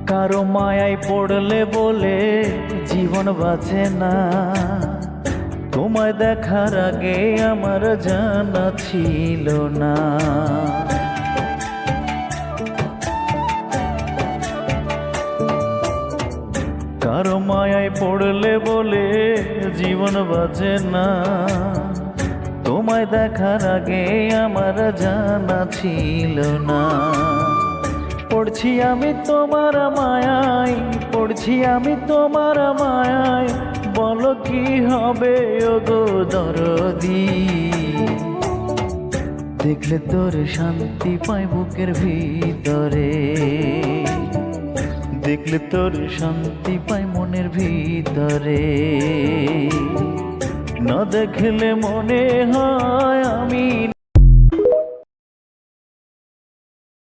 কারো মায়ায় পড়লে বলে জীবন বাঁচে না, তোমায় দেখার আগে আমার জানা ছিল না। কারো মায়ায় পড়লে বলে জীবন বাঁচে না, তোমায় দেখার আগে আমার জানা ছিল না। পড়ছি আমি তোমার মায়ায়, পড়ছি আমি তোমার মায়ায়, বলো কি হবে ওগো দরদি। দেখলে তোর শান্তি পাই বুকের ভিতরে, দেখলে তোর শান্তি পাই মনের ভিতরে। না দেখলে মনে হয় আমি